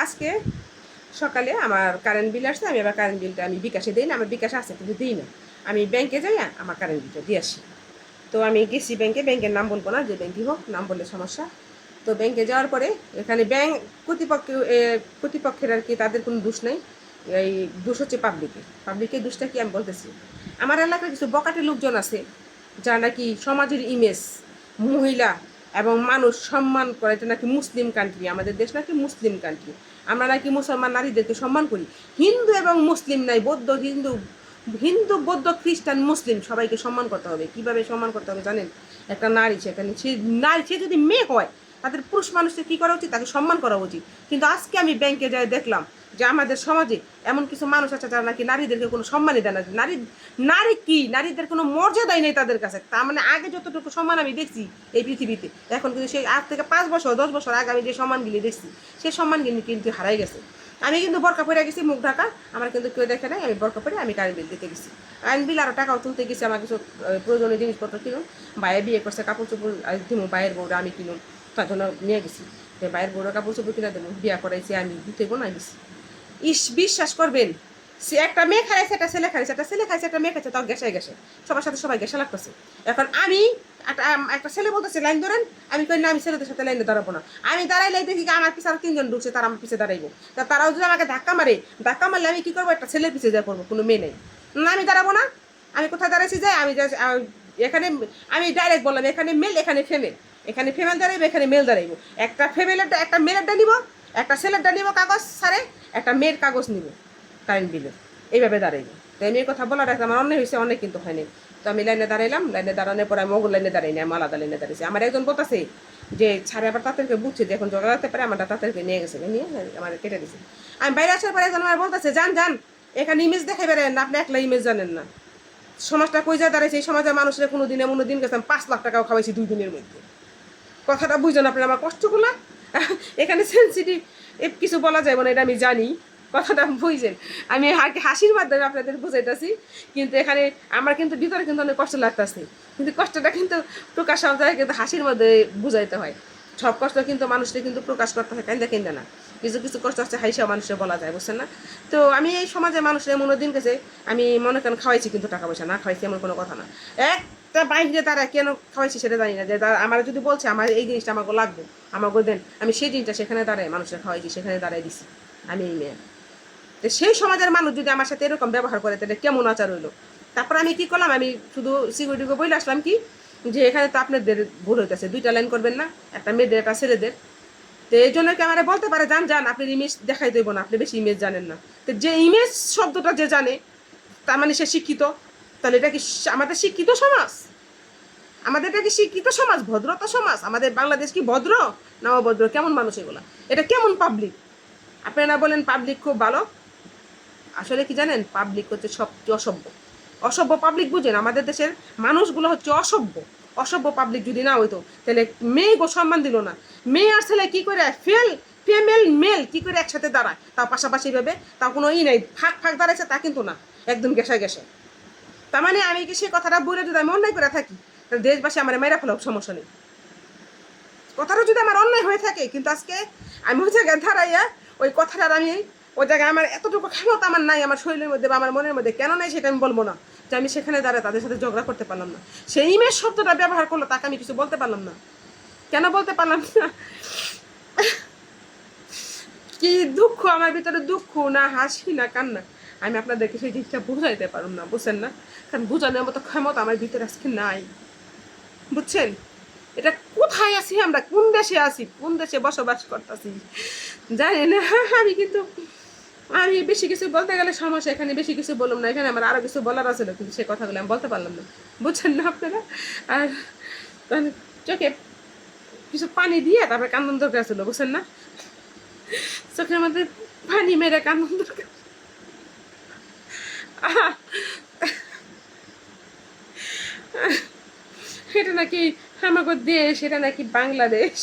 আজকে সকালে আমার কারেন্ট বিল আসছে, আমি আবার কারেন্ট বিলটা আমি বিকাশে দিই না, আমার বিকাশে আছে কিন্তু দিই না। আমি ব্যাংকে যাই আমার কারেন্ট বিলটা দিয়ে আসি। তো আমি গেছি ব্যাংকে, ব্যাংকের নাম বলবো না, যে ব্যাংকই হোক, নাম বললে সমস্যা। তো ব্যাংকে যাওয়ার পরে এখানে ব্যাংক কর্তৃপক্ষের আর কি তাদের কোনো দোষ নেই, এই দোষ হচ্ছে পাবলিকের দোষটা কি আমি বলতেছি। আমার এলাকার কিছু বকাটে লোকজন আছে যা নাকি সমাজের ইমেজ, মহিলা এবং মানুষ সম্মান করে, এটা নাকি মুসলিম কান্ট্রি, আমাদের দেশ নাকি মুসলিম কান্ট্রি, আমরা নাকি মুসলমান নারীদেরকে সম্মান করি। হিন্দু এবং মুসলিম নাই, বৌদ্ধ হিন্দু, হিন্দু বৌদ্ধ খ্রিস্টান মুসলিম সবাইকে সম্মান করতে হবে। কিভাবে সম্মান করতে হবে জানেন? একটা নারী, সেখানে সে নারী, সে যদি মেয়ে হয় তাদের পুরুষ মানুষকে কী করা উচিত, তাকে সম্মান করা উচিত। কিন্তু আজকে আমি ব্যাংকে যাই দেখলাম যে আমাদের সমাজে এমন কিছু মানুষ আছে যারা নাকি নারীদেরকে কোনো সম্মানই দেয় না। নারী কি, নারীদের কোনো মর্যাদাই নেই তাদের কাছে। তার মানে আগে যতটুকু সম্মান আমি দেখছি এই পৃথিবীতে, এখন কিন্তু সেই আজ থেকে 5 বছর 10 বছর আগে আমি যে সম্মানগুলি দেখছি সেই সম্মানগুলি কিন্তু হারাই গেছে। আমি কিন্তু বরকা পরে গেছি, মুখ ঢাকা, আমার কিন্তু কেউ দেখে নাই, আমি বরকা পরে আমি কারেন্ট বিল দিতে গেছি। কারেন্ট বিল আরও টাকাও তুলতে গেছি, আমার কিছু প্রয়োজনীয় জিনিসপত্র কিনুন, বাইরে বিয়ে করছে, কাপড় চোপড় কিনুন, বাইরের বউরা আমি কিনুন, তার জন্য নিয়ে গেছি। বাইরের বউরা কাপড় চোপড় কিনে দেবো, বিয়া করাইছি আমি, দিতে না গেছি। বিশ্বাস করবেন, সে একটা মেয়ে খাইছে, একটা ছেলে খাইছে, একটা ছেলে খাইছে, একটা মেয়ে খাইছে, তাও গ্যাসায় গেছে, সবার সাথে সবাই গ্যাসা লাগতেছে। এখন আমি একটা ছেলে বলতেছে লাইন ধরেন, আমি কই না, আমি ছেলেদের সাথে লাইনে দাঁড়াবো না। আমি দাঁড়াইলে দেখি আমার পিছনে আর 3জন ঢুকছে, তারা আমার পিছিয়ে দাঁড়াইবো। তা তারাও যদি আমাকে ধাক্কা মারলে আমি কি করবো? একটা ছেলের পিছিয়ে যা করবো, কোনো মেয়ে নেই না, আমি দাঁড়াবো না। আমি কোথায় দাঁড়াইছি যাই, আমি এখানে আমি ডাইরেক্ট বললাম, এখানে মেল, এখানে ফিমেল, এখানে ফিমেল দাঁড়াইবো, এখানে মেল দাঁড়াইবো। একটা ফিমেলেরটা, একটা মেলেরটা নিব, একটা ছেলেরটা নিব কাগজ সারে, একটা মেয়ের কাগজ নিব কারেন্ট বিলের, এইভাবে দাঁড়াইবো। তো এই মেয়ের কথা বলার একটা আমার অনেক হয়েছে, অনেক কিন্তু হয়নি। তো আমি লাইনে দাঁড়াইলাম, লাইনে দাঁড়ানোর পরে আমি ওগুলো লাইনে দাঁড়াইনি, আমি আলাদা লাইনে দাঁড়িয়েছি। আমার একজন বলতেছে যে ছাড়ে, আবার তাদেরকে বুঝছে যে এখন জোড়া রাখতে পারে, আমার তাদেরকে নিয়ে গেছে, নিয়ে আমার কেটে দিয়েছে। আমি বাইরে আসার পরে একজন আমার বলতেছে, যান যান, এখানে ইমেজ দেখে বেরেন না, আপনি একলা ইমেজ জানেন না। সমাজটা কই যা দাঁড়াইছে, এই সমাজের মানুষের কোনো দিন গেছে 5 লাখ টাকাও খাওয়াইছি 2 দিনের মধ্যে। কথাটা বুঝছেন আপনার আমার কষ্টগুলো? এখানে সেন্সিটিভ কিছু বলা যায় না, এটা আমি জানি, কথাটা বুঝছেন। আমি হাসির মাধ্যমে আপনাদের বুঝাইতেছি, কিন্তু এখানে আমার কিন্তু ভিতরে কিন্তু অনেক কষ্ট লাগতেছে, কিন্তু কষ্টটা কিন্তু প্রকাশ হওয়া যায়, কিন্তু হাসির মধ্যে বুঝাইতে হয়। সব কষ্ট কিন্তু মানুষকে কিন্তু প্রকাশ করতে হয় কান্দা কিন্দা না, কিছু কিছু কষ্ট হচ্ছে হাইসা মানুষের বলা যায়, বুঝছেন না? তো আমি এই সমাজে মানুষের দিন গেছে, আমি মনে করেন খাওয়াইছি, কিন্তু টাকা পয়সা না খাওয়াইছি এমন কোনো কথা না। একটা বাইরে তারা কেন খাওয়াইছি সেটা জানি না, যে আমার যদি বলছে আমার এই জিনিসটা আমাকে লাগবে, আমাকে দেন, আমি সেই জিনিসটা সেখানে দাঁড়াই মানুষের খাওয়াইছি, সেখানে দাঁড়াই দিছি আমি এই মেয়ে। তো সেই সমাজের মানুষ যদি আমার সাথে এরকম ব্যবহার করে, তাহলে কেমন আচার হইলো? তারপর আমি কি করলাম, আমি শুধু সিকিউরিটিকে বলে আসলাম কি, যে এখানে তো আপনাদের ভুল হইতেছে, 2টা লাইন করবেন না, একটা মেয়েদের একটা ছেলেদের। তো এই জন্য কি আমার বলতে পারে, যান যান, আপনি ইমেজ দেখাই দেবো না, আপনি বেশি ইমেজ জানেন না। তো যে ইমেজ শব্দটা যে জানে, তার মানে সে শিক্ষিত। তাহলে এটা কি আমাদের শিক্ষিত সমাজ? আমাদের এটা কি শিক্ষিত সমাজ, ভদ্রতা সমাজ? আমাদের বাংলাদেশ কি ভদ্র না অভদ্র? কেমন মানুষ এগুলা? এটা কেমন পাবলিক? আপনারা বলেন পাবলিক খুব ভালো, আসলে কি জানেন, পাবলিক হচ্ছে সবচেয়ে অসভ্য। অসভ্য পাবলিক বুঝেন? আমাদের দেশের মানুষগুলো হচ্ছে অসভ্য। অসভ্য পাবলিক যদি না হইতো, তাহলে মেয়ে গো সম্মান দিল না। মেয়ে আর ছেলে কি করে, ফিমেল মেল কি করে একসাথে দাঁড়ায়, তাও পাশাপাশি ভাবে, তাও কোনো নেই, ফাঁক ফাঁক দাঁড়াইছে তা কিন্তু না, একদম গেসা গেসে। তার মানে আমি কি সেই কথাটা বলে যদি আমি অন্যায় করে থাকি, তাহলে দেশবাসী আমার মেয়েরা ফেলো, সমস্যা নেই। কথাটা যদি আমার অন্যায় হয়ে থাকে, কিন্তু আজকে আমি ওই জায়গায় দাঁড়াইয়া ওই কথাটার আমি, ওই জায়গায় আমার এতটুকু ক্ষমতা আমার নাই, আমার শরীরের মধ্যে বা আমার মনের মধ্যে কেন নেই সেটা আমি বলবো না, যে আমি সেখানে দাঁড়ায় তাদের সাথে ঝগড়া করতে পারলাম না। সেই ইমেজ শব্দটা ব্যবহার করলো, তাকে আমি কিছু বলতে পারলাম না। কেন বলতে পারলাম না? কি দুঃখ আমার ভিতরে, দুঃখ না হাসি না কান্না, আমি আপনাদেরকে সেই জিনিসটা বুঝাইতে পারলাম না, বুঝছেন না? কারণ বোঝানোর মতো ক্ষমতা আমার ভিতরে আজকে নাই, বুঝছেন? এটা কোথায় আছি আমরা, কোন দেশে আছি, কোন দেশে বসবাস করতেছি জানি না। আমি কিন্তু আমি বেশি কিছু বলতে গেলে সমস্যা, এখানে বেশি কিছু বললাম না, এখানে আমার আরও কিছু বলার আছে, কিন্তু সে কথাগুলো আমি বলতে পারলাম না, বুঝছেন না আপনারা? আর চোখে কিছু পানি দিয়ে তারপরে কান্দন দরকার ছিল, বুঝছেন না? চোখের মধ্যে পানি মেরে কান্দন দরকার। এটা নাকি আমাকে দেশ, এটা নাকি বাংলাদেশ।